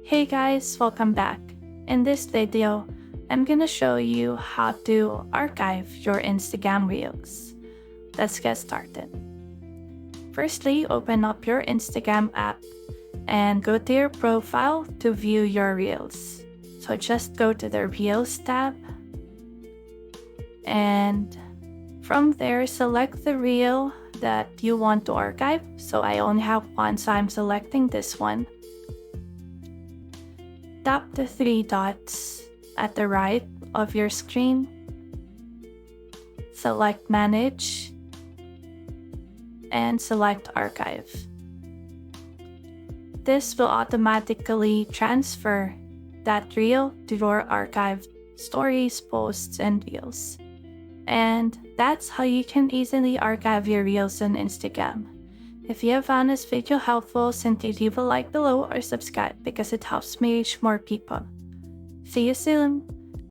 Hey guys, welcome back. In this video, I'm gonna show you how to archive your Instagram Reels. Let's get started. Firstly, open up your Instagram app and go to your profile to view your Reels. So just go to the Reels tab and from there, select the reel that you want to archive. So I only have one, so I'm selecting this one. Tap the three dots at the right of your screen. Select Manage and select Archive. This will automatically transfer that reel to your archived stories, posts, and reels. And that's how you can easily archive your reels on Instagram. If you have found this video helpful, simply leave a like below or subscribe because it helps me reach more people. See you soon!